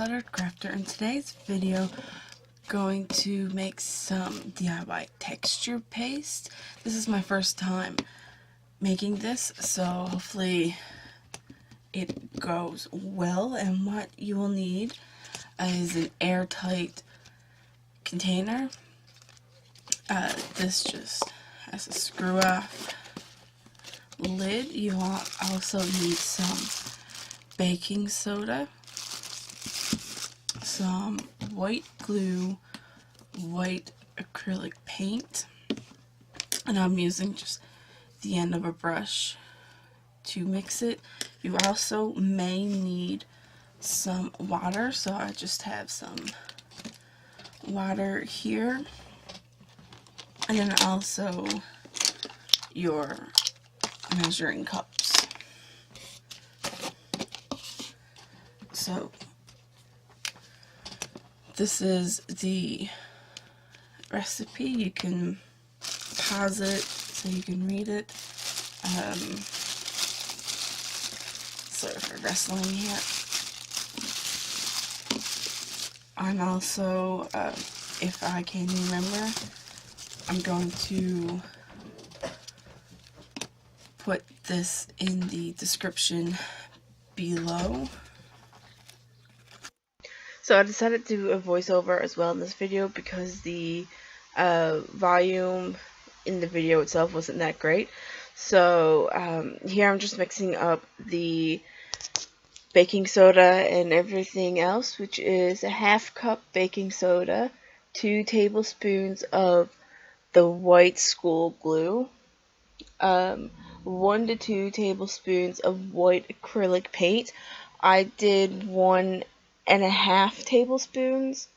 Decluttered Crafter. In today's video, going to make some DIY texture paste. This is my first time making this, so hopefully it goes well. And what you will need is an airtight container. This just has a screw off lid. You will also need some baking soda, some white glue, white acrylic paint, and I'm using just the end of a brush to mix it. You also may need some water, so I just have some water here, and then also your measuring cups. So this is the recipe. You can pause it so you can read it. Sorry for wrestling here. I'm also, if I can remember, I'm going to put this in the description below. So I decided to do a voiceover as well in this video because the volume in the video itself wasn't that great. So here I'm just mixing up the baking soda and everything else, which is a half cup baking soda, 2 tablespoons of the white school glue, 1 to 2 tablespoons of white acrylic paint. I did 1.5 tablespoons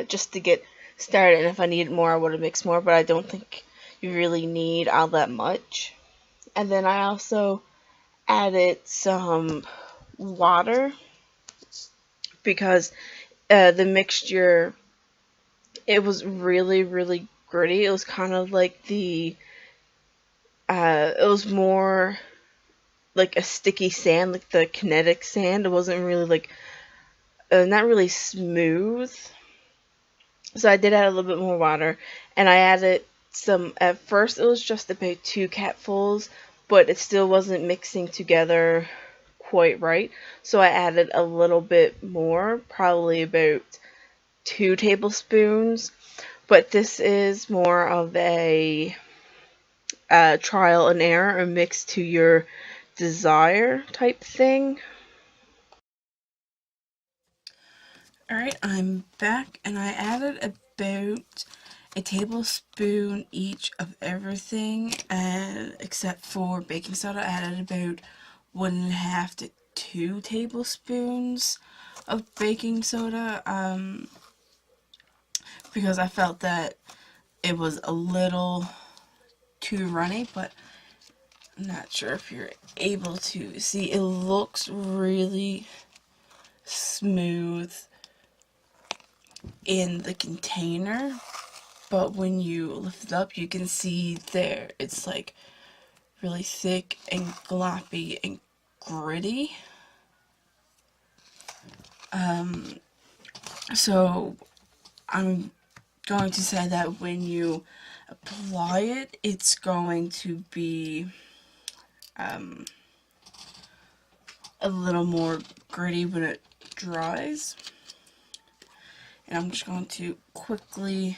just to get started, and if I needed more I would have mixed more, but I don't think you really need all that much. And then I also added some water because the mixture, it was really gritty. It was kind of like it was more like a sticky sand, like the kinetic sand. It wasn't really like not really smooth. So I did add a little bit more water, and I added some. At first it was just about 2 capfuls, but it still wasn't mixing together quite right, so I added a little bit more, probably about 2 tablespoons. But this is more of a trial and error, a mix to your desire type thing. Alright, I'm back, and I added about a tablespoon each of everything, and except for baking soda, I added about 1.5 to 2 tablespoons of baking soda, because I felt that it was a little too runny, but I'm not sure if you're able to see. It looks really smooth in the container, but when you lift it up you can see there it's like really thick and gloppy and gritty. So I'm going to say that when you apply it, it's going to be a little more gritty when it dries. And I'm just going to quickly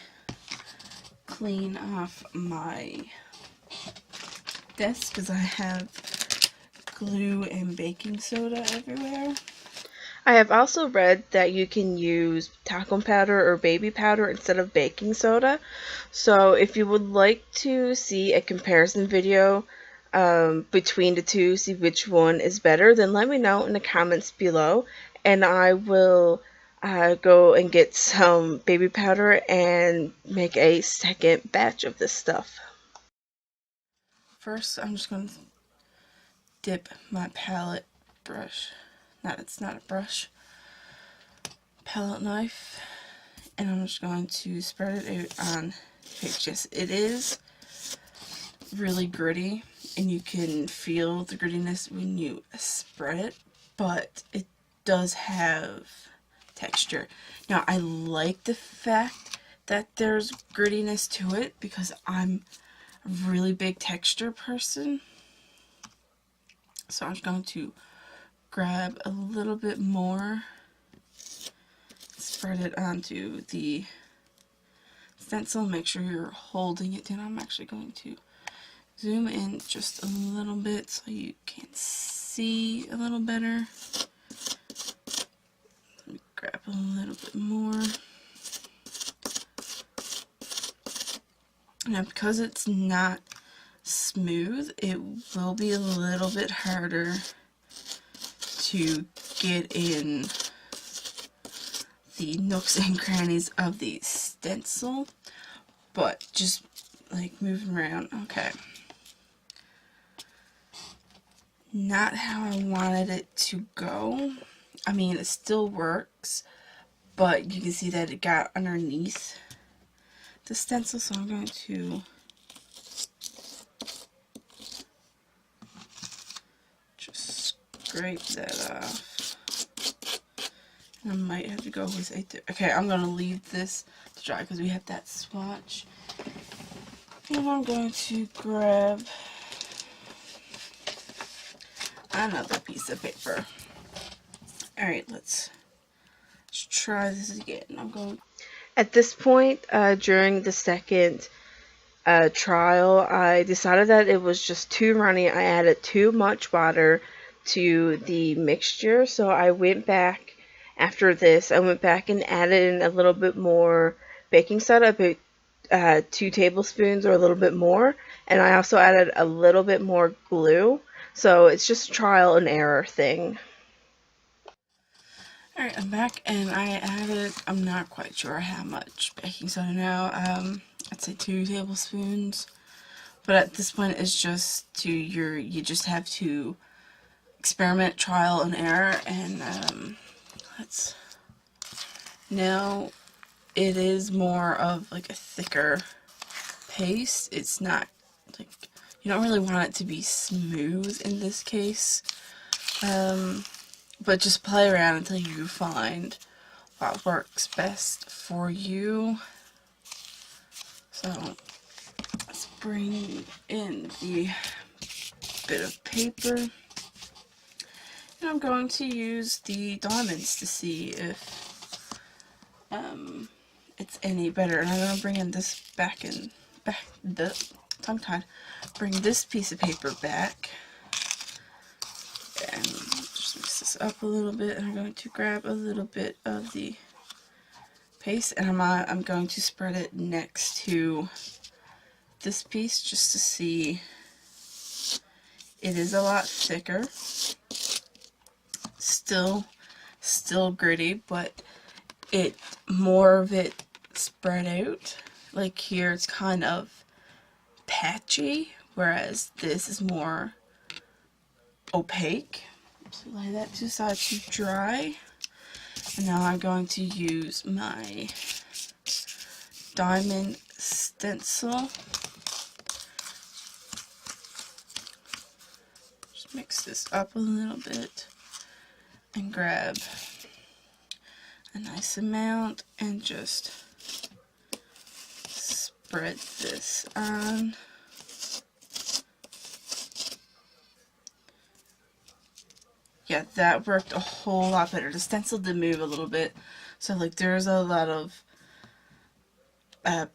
clean off my desk because I have glue and baking soda everywhere. I have also read that you can use talcum powder or baby powder instead of baking soda. So if you would like to see a comparison video between the two, see which one is better, then let me know in the comments below, and I will go and get some baby powder and make a second batch of this stuff. First, I'm just going to dip my palette brush, it's not a brush, palette knife, and I'm just going to spread it out on pages. It is really gritty, and you can feel the grittiness when you spread it, but it does have texture. Now, I like the fact that there's grittiness to it because I'm a really big texture person. So I'm going to grab a little bit more, spread it onto the stencil, make sure you're holding it down. I'm actually going to zoom in just a little bit so you can see a little better. Let me grab a little bit more. Now, because it's not smooth, it will be a little bit harder to get in the nooks and crannies of the stencil, but just like moving around. Okay. Not how I wanted it to go. I mean, it still works, but you can see that it got underneath the stencil, so I'm going to just scrape that off. I might have to go with a... Okay, I'm going to leave this to dry because we have that swatch. And I'm going to grab another piece of paper. Alright, let's try this again. I'm going... At this point, during the second trial, I decided that it was just too runny. I added too much water to the mixture, so I went back after this. I went back and added in a little bit more baking soda, about 2 tablespoons or a little bit more, and I also added a little bit more glue. So it's just a trial and error thing. Alright, I'm back, and I added, I'm not quite sure how much baking soda now, I'd say 2 tablespoons, but at this point it's just you just have to experiment, trial and error, and now it is more of like a thicker paste. It's not like, you don't really want it to be smooth in this case, but just play around until you find what works best for you. So let's bring in the bit of paper, and I'm going to use the diamonds to see if it's any better. And I'm going to bring in this bring this piece of paper back and just mix this up a little bit. And I'm going to grab a little bit of the paste, and I'm going to spread it next to this piece just to see. It is a lot thicker, still gritty, but more of it spread out. Like here it's kind of patchy, whereas this is more opaque. So lay that to the side to dry. And now I'm going to use my diamond stencil. Just mix this up a little bit and grab a nice amount and just spread this on. Yeah, that worked a whole lot better. The stencil did move a little bit, so like there's a lot of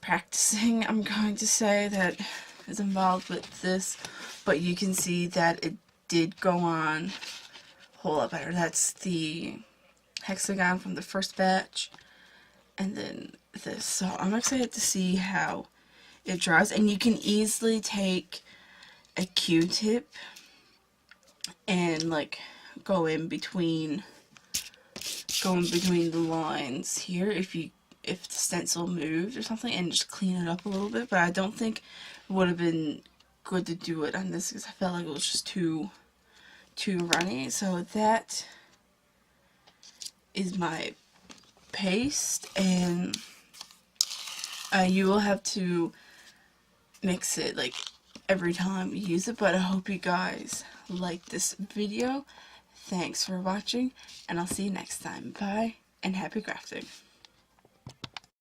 practicing, I'm going to say, that is involved with this, but you can see that it did go on a whole lot better. That's the hexagon from the first batch, and then this. So I'm excited to see how it dries, and you can easily take a Q-tip and like go in between the lines here if the stencil moved or something, and just clean it up a little bit. But I don't think it would have been good to do it on this because I felt like it was just too runny. So that is my paste, and you will have to mix it like every time you use it. But I hope you guys like this video. Thanks for watching, and I'll see you next time. Bye, and happy crafting.